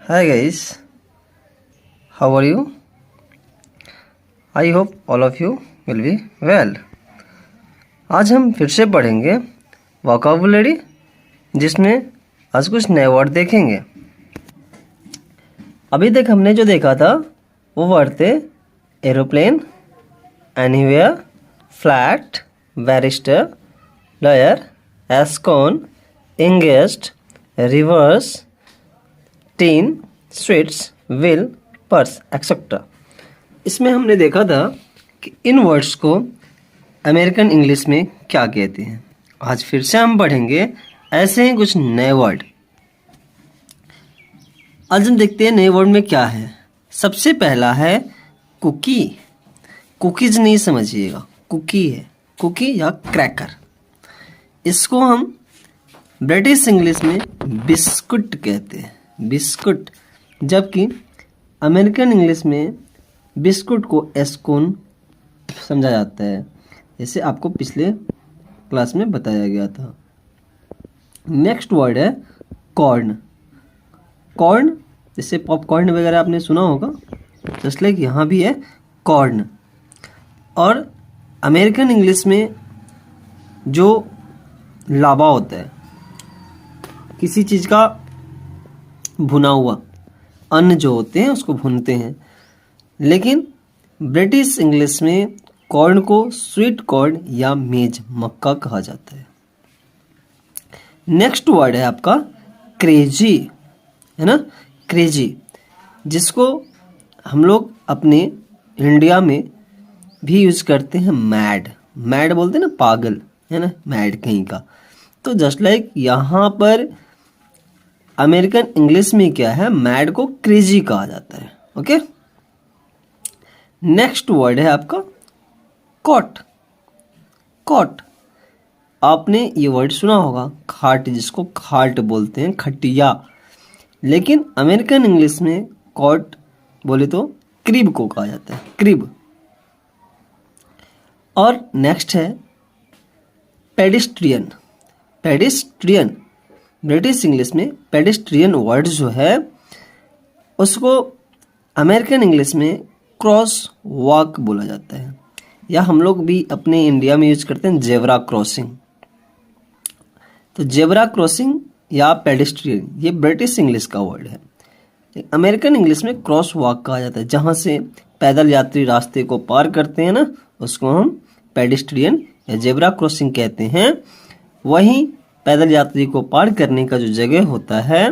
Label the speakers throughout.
Speaker 1: Hi guys, how are you? I hope all of you will be well. आज हम फिर से पढ़ेंगे वोकाबुलरी, जिसमें आज कुछ नए वर्ड देखेंगे। अभी तक हमने जो देखा था वो वर्ड थे aeroplane, anywhere, flat, barrister, lawyer, एस्कॉन, engaged, reverse, teen, sweets, will, purse, etcetera. इसमें हमने देखा था कि इन वर्ड्स को अमेरिकन इंग्लिश में क्या कहते हैं। आज फिर से हम पढ़ेंगे ऐसे ही कुछ नए वर्ड। आज हम देखते हैं नए वर्ड में क्या है। सबसे पहला है कुकी। कुकीज नहीं समझिएगा, कुकी है, कुकी या क्रैकर। इसको हम ब्रिटिश इंग्लिश में बिस्कुट कहते हैं, बिस्कुट, जबकि अमेरिकन इंग्लिश में बिस्कुट को एस्कोन समझा जाता है, जैसे आपको पिछले क्लास में बताया गया था। नेक्स्ट वर्ड है कॉर्न। कॉर्न जैसे पॉपकॉर्न वगैरह आपने सुना होगा, जस्ट लाइक यहाँ भी है कॉर्न। और अमेरिकन इंग्लिश में जो लावा होता है, किसी चीज़ का भुना हुआ अन्न जो होते हैं उसको भूनते हैं, लेकिन ब्रिटिश इंग्लिश में कॉर्न को स्वीट कॉर्न या मेज मक्का कहा जाता है। नेक्स्ट वर्ड है आपका क्रेजी, है ना, क्रेजी, जिसको हम लोग अपने इंडिया में भी यूज करते हैं मैड। मैड बोलते हैं ना, पागल, है ना, मैड कहीं का। तो जस्ट लाइक यहाँ पर अमेरिकन इंग्लिश में क्या है, मैड को क्रेजी कहा जाता है। ओके, नेक्स्ट वर्ड है आपका कॉट। कॉट, आपने ये वर्ड सुना होगा, खाट, जिसको खाट बोलते हैं, खटिया। लेकिन अमेरिकन इंग्लिश में कॉट बोले तो क्रिब को कहा जाता है, क्रिब। और नेक्स्ट है पेडिस्ट्रियन। पेडिस्ट्रियन ब्रिटिश इंग्लिश में पेडिस्ट्रियन वर्ड जो है उसको अमेरिकन इंग्लिश में क्रॉस वॉक बोला जाता है, या हम लोग भी अपने इंडिया में यूज करते हैं जेब्रा क्रॉसिंग। तो जेब्रा क्रॉसिंग या पेडिस्ट्रियन ये ब्रिटिश इंग्लिश का वर्ड है। अमेरिकन इंग्लिश में क्रॉस वॉक कहा जाता है, जहाँ से पैदल यात्री रास्ते को पार करते हैं ना, उसको हम पेडिस्ट्रियन या जेब्रा क्रॉसिंग कहते हैं। वहीं पैदल यात्री को पार करने का जो जगह होता है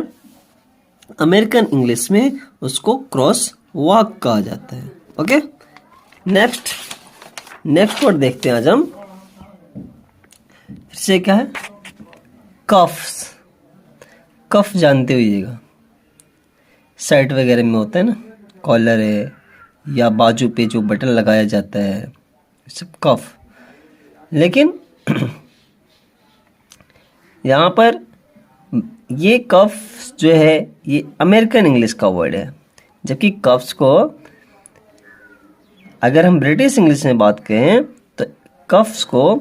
Speaker 1: अमेरिकन इंग्लिश में उसको क्रॉस वॉक कहा जाता है। ओके, नेक्स्ट वर्ड देखते हैं आज हम। फिर से क्या है, कफ्स। कफ जानते होइएगा, शर्ट वगैरह में होता है ना, कॉलर है या बाजू पे जो बटन लगाया जाता है, सब कफ। लेकिन यहाँ पर ये कफ्स जो है ये अमेरिकन इंग्लिश का वर्ड है, जबकि कफ्स को अगर हम ब्रिटिश इंग्लिश में बात करें तो कफ्स को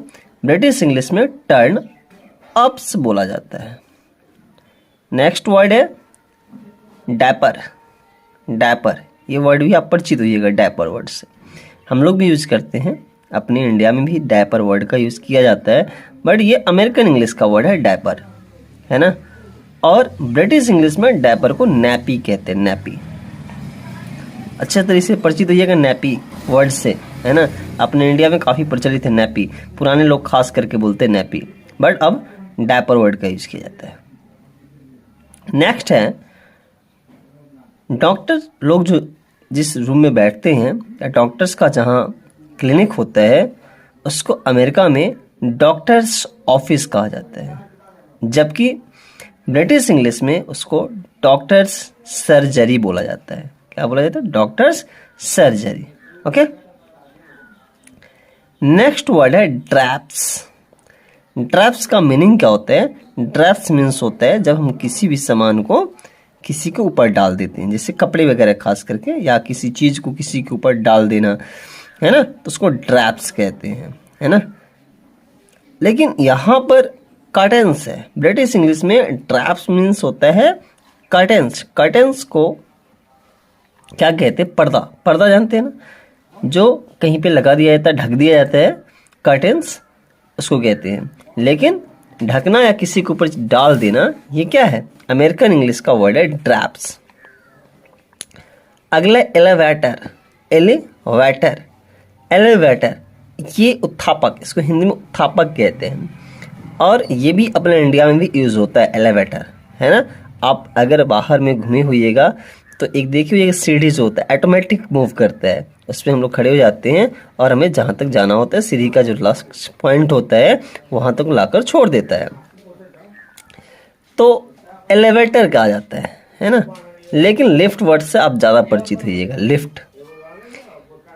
Speaker 1: ब्रिटिश इंग्लिश में टर्न अप्स बोला जाता है। नेक्स्ट वर्ड है डैपर। डैपर ये वर्ड भी आप परिचित होइएगा, डैपर वर्ड से हम लोग भी यूज करते हैं, अपने इंडिया में भी डैपर वर्ड का यूज किया जाता है, बट ये अमेरिकन इंग्लिश का वर्ड है डैपर, है ना। और ब्रिटिश इंग्लिश में डैपर को नैपी कहते हैं, नैपी। अच्छा तरीके से परिचित होइएगा नैपी वर्ड से, है ना। अपने इंडिया में काफ़ी प्रचलित है नैपी, पुराने लोग खास करके बोलते हैं नैपी, बट अब डैपर वर्ड का यूज किया जाता है। नेक्स्ट है डॉक्टर लोग जो जिस रूम में बैठते हैं या डॉक्टर्स का जहाँ क्लिनिक होता है उसको अमेरिका में डॉक्टर्स ऑफिस कहा जाता है, जबकि ब्रिटिश इंग्लिश में उसको डॉक्टर्स सर्जरी बोला जाता है। क्या बोला जाता है, doctors surgery. Okay, next word है ड्रैप्स। ड्रैप्स का मीनिंग क्या होता है, ड्रैप्स मीन्स होता है जब हम किसी भी सामान को किसी के ऊपर डाल देते हैं, जैसे कपड़े वगैरह खास करके, या किसी चीज को किसी के ऊपर डाल देना, है ना, तो उसको ड्रैप्स कहते हैं, है ना। लेकिन यहाँ पर कर्टेन्स है, ब्रिटिश इंग्लिश में ड्रैप्स मीन्स होता है कर्टेंस, कर्टेंस को क्या कहते हैं? पर्दा, पर्दा जानते हैं ना, जो कहीं पे लगा दिया जाता है, ढक दिया जाता है, कर्टेंस उसको कहते हैं। लेकिन ढकना या किसी के ऊपर डाल देना, ये क्या है? अमेरिकन इंग्लिश का वर्ड है ड्रैप्स। अगला एलिवेटर, एलिवेटर, एलिवेटर ये उत्थापक, इसको हिंदी में उत्थापक कहते हैं, और ये भी अपने इंडिया में भी यूज़ होता है एलिवेटर, है ना। आप अगर बाहर में घूमे हुइएगा तो एक देखिए ये सीढ़ी जो होता है ऑटोमेटिक मूव करता है, उस पर हम लोग खड़े हो जाते हैं और हमें जहाँ तक जाना होता है सीढ़ी का जो लास्ट पॉइंट होता है वहाँ तक लाकर छोड़ देता है, तो एलिवेटर कहा जाता है ना। लेकिन लिफ्ट वर्ड से आप ज़्यादा परिचित होइएगा, लिफ्ट।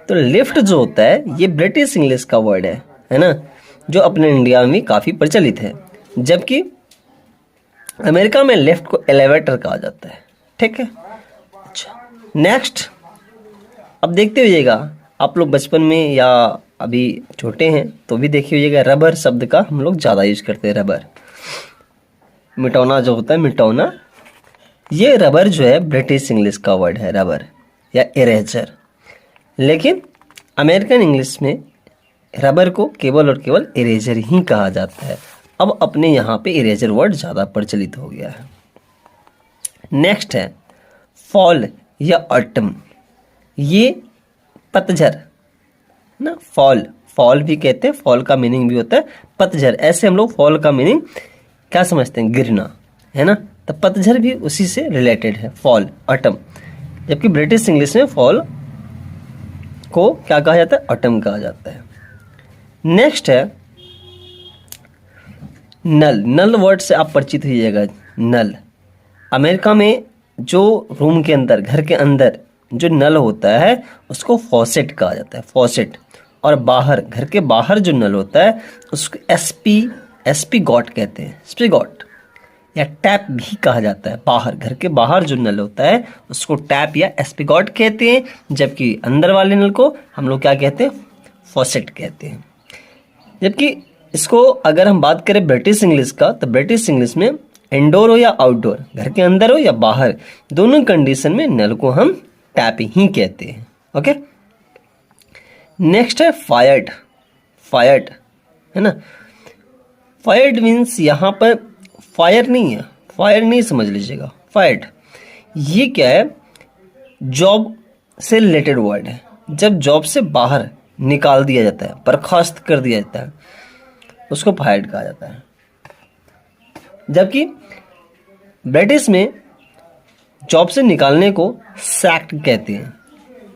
Speaker 1: तो लिफ्ट जो होता है ये ब्रिटिश इंग्लिश का वर्ड है ना, जो अपने इंडिया में काफ़ी प्रचलित है, जबकि अमेरिका में लिफ्ट को एलिवेटर कहा जाता है, ठीक है। अच्छा, नेक्स्ट, अब देखते होइएगा आप लोग बचपन में या अभी छोटे हैं तो भी देखे होइएगा, रबर शब्द का हम लोग ज़्यादा यूज करते हैं। रबर, मिटौना जो होता है, मिटौना, ये रबर जो है ब्रिटिश इंग्लिश का वर्ड है, रबर या इरेजर। लेकिन अमेरिकन इंग्लिश में रबर को केवल और केवल इरेजर ही कहा जाता है। अब अपने यहाँ पे इरेजर वर्ड ज़्यादा प्रचलित हो गया है। नेक्स्ट है फॉल या ऑटम, ये पतझड़ ना, फॉल, फॉल भी कहते हैं, फॉल का मीनिंग भी होता है पतझड़। ऐसे हम लोग फॉल का मीनिंग क्या समझते हैं? गिरना, है ना। तो पतझड़ भी उसी से रिलेटेड है, फॉल, ऑटम। जबकि ब्रिटिश इंग्लिश में फॉल को क्या कहा जाता है? ऑटम कहा जाता है। नेक्स्ट है नल, नल वर्ड से आप परिचित होइएगा, नल। अमेरिका में जो रूम के अंदर, घर के अंदर जो नल होता है उसको फॉसेट कहा जाता है, फॉसेट। और बाहर, घर के बाहर जो नल होता है उसको एसपी गॉट कहते हैं, स्पिगॉट या टैप भी कहा जाता है। बाहर, घर के बाहर जो नल होता है उसको टैप या एस्पिगॉट कहते हैं, जबकि अंदर वाले नल को हम लोग क्या कहते हैं? फॉसेट कहते हैं। जबकि इसको अगर हम बात करें ब्रिटिश इंग्लिश का, तो ब्रिटिश इंग्लिश में इंडोर हो या आउटडोर, घर के अंदर हो या बाहर, दोनों कंडीशन में नल को हम टैप ही कहते हैं। ओके, नेक्स्ट है फायर्ड, फायर्ड, है ना। फायर्ड मीन्स यहाँ पर फायर नहीं है, फायर नहीं समझ लीजिएगा, फायर्ड ये क्या है? जॉब से रिलेटेड वर्ड है। जब जॉब से बाहर निकाल दिया जाता है, बर्खास्त कर दिया जाता है, उसको फायर्ड कहा जाता है। जबकि ब्रिटिश में जॉब से निकालने को सैक्ड कहते हैं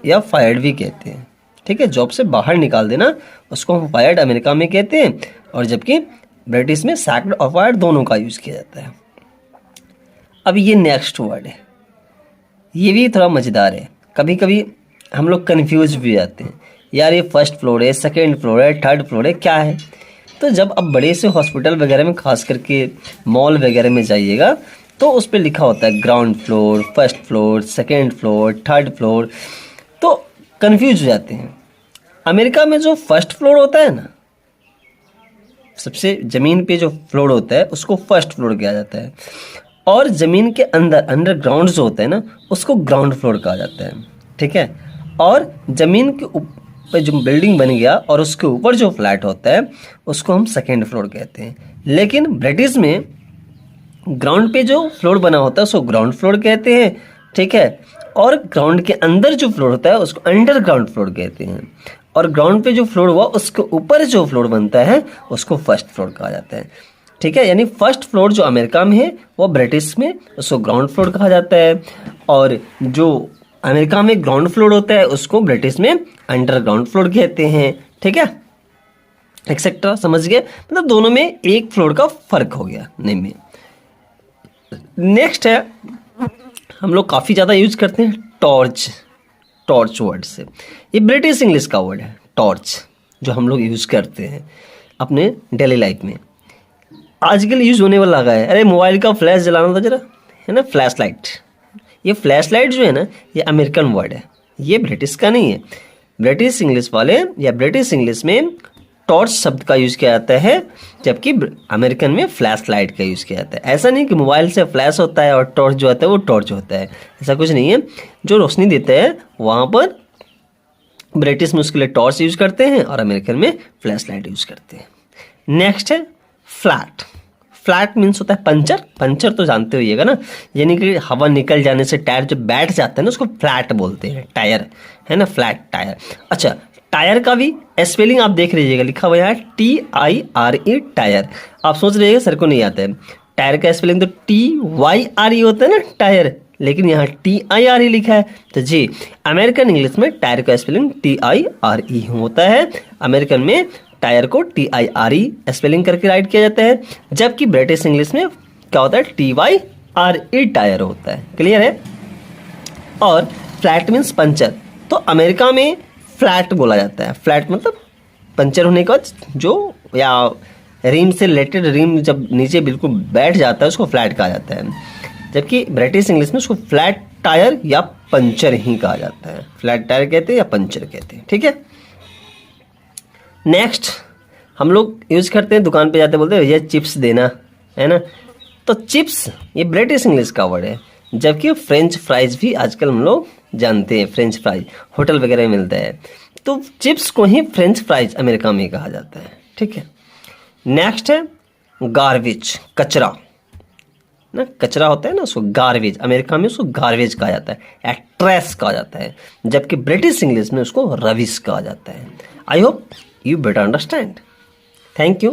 Speaker 1: या फायर्ड भी कहते हैं, ठीक है। जॉब से बाहर निकाल देना उसको हम फायर्ड अमेरिका में कहते हैं, और जबकि ब्रिटिश में सैक्ड और फायर्ड दोनों का यूज़ किया जाता है। अब ये नेक्स्ट वर्ड है, ये भी थोड़ा मज़ेदार है। कभी कभी हम लोग कन्फ्यूज भी हो जाते हैं, यार ये फर्स्ट फ्लोर है, सेकेंड फ्लोर है, थर्ड फ्लोर है, क्या है? तो जब अब बड़े से हॉस्पिटल वगैरह में, खास करके मॉल वगैरह में जाइएगा तो उस पर लिखा होता है ground floor, first floor, second floor, third floor, तो कन्फ्यूज हो जाते हैं। अमेरिका में जो फर्स्ट फ्लोर होता है ना, सबसे ज़मीन पे जो फ्लोर होता है उसको फर्स्ट फ्लोर कहा जाता है, और ज़मीन के अंदर अंडरग्राउंड जो होता है ना उसको ग्राउंड फ्लोर कहा जाता है, ठीक है। और ज़मीन के ऊपर जो बिल्डिंग बन गया और उसके ऊपर जो फ्लैट होता है उसको हम सेकेंड फ्लोर कहते हैं। लेकिन ब्रिटिश में ग्राउंड पे जो फ्लोर बना होता है उसको ग्राउंड फ्लोर कहते हैं, ठीक है। और ग्राउंड के अंदर जो फ्लोर होता है उसको अंडरग्राउंड फ्लोर कहते हैं, और ग्राउंड पे जो फ्लोर हुआ उसके ऊपर जो फ्लोर बनता है उसको फर्स्ट फ्लोर कहा जाता है, ठीक है। यानी फर्स्ट फ्लोर जो अमेरिका में है वो ब्रिटिश में उसको ग्राउंड फ्लोर कहा जाता है, और जो अमेरिका में ग्राउंड फ्लोर होता है उसको ब्रिटिश में अंडरग्राउंड फ्लोर कहते हैं, ठीक है, एक्सेट्रा। समझ गए? मतलब दोनों में एक फ्लोर का फर्क हो गया नेम में। नेक्स्ट है, हम लोग काफ़ी ज़्यादा यूज करते हैं टॉर्च, टॉर्च वर्ड से। ये ब्रिटिश इंग्लिश का वर्ड है टॉर्च, जो हम लोग यूज़ करते हैं अपने डेली लाइफ में। आजकल यूज़ होने वाला लगा है, अरे मोबाइल का फ्लैश जलाना था जरा, है ना, फ्लैश लाइट। ये फ्लैश लाइट जो है ना ये अमेरिकन वर्ड है, ये ब्रिटिश का नहीं है। ब्रिटिश इंग्लिश वाले या ब्रिटिश इंग्लिश में टॉर्च शब्द का यूज़ किया जाता है, जबकि अमेरिकन में फ्लैश लाइट का यूज़ किया जाता है। ऐसा नहीं कि मोबाइल से फ्लैश होता है और टॉर्च जो होता है वो टॉर्च होता है, ऐसा कुछ नहीं है। जो रोशनी देते हैं वहाँ पर ब्रिटिश में उसके लिए टॉर्च यूज़ करते हैं और अमेरिकन में फ्लैश लाइट यूज़ करते हैं। नेक्स्ट है फ्लैट। फ्लैट मीन्स होता है पंचर। पंचर तो जानते होइएगा ना, यानी कि हवा निकल जाने से टायर जो बैठ जाता है ना उसको फ्लैट बोलते हैं, टायर है ना, फ्लैट टायर। अच्छा, टायर का भी स्पेलिंग आप देख लीजिएगा, लिखा हुआ है TIRE टायर। आप सोच रहिएगा सर को नहीं आता है, टायर का स्पेलिंग तो TYRE होता है ना टायर, लेकिन यहाँ TIRE लिखा है। तो जी, अमेरिकन इंग्लिश में टायर का स्पेलिंग TIRE होता है, अमेरिकन में टायर को TIRE स्पेलिंग करके राइट किया जाता है, जबकि ब्रिटिश इंग्लिश में क्या होता है TYRE टायर होता है। क्लियर है। और फ्लैट मीन्स पंचर, तो अमेरिका में फ्लैट बोला जाता है। फ्लैट मतलब पंचर होने के बाद जो या रिम से रिलेटेड, रिम जब नीचे बिल्कुल बैठ जाता है उसको फ्लैट कहा जाता है, जबकि ब्रिटिश इंग्लिश में उसको फ्लैट टायर या पंचर ही कहा जाता है। फ्लैट टायर कहते हैं या पंचर कहते हैं, ठीक है। नेक्स्ट हम लोग यूज़ करते हैं, दुकान पे जाते बोलते हैं भैया चिप्स देना, है ना। तो चिप्स ये ब्रिटिश इंग्लिश का वर्ड है, जबकि फ्रेंच फ्राइज भी आजकल हम लोग जानते हैं, फ्रेंच फ्राइज होटल वगैरह में मिलता है, तो चिप्स को ही फ्रेंच फ्राइज अमेरिका में कहा जाता है, ठीक है। नेक्स्ट है गार्बेज, कचरा ना, कचरा होता है ना उसको गार्बेज, अमेरिका में उसको गार्बेज कहा जाता है या ट्रैश कहा जाता है, जबकि ब्रिटिश इंग्लिश में उसको रबिश कहा जाता है। I hope you better understand. Thank you.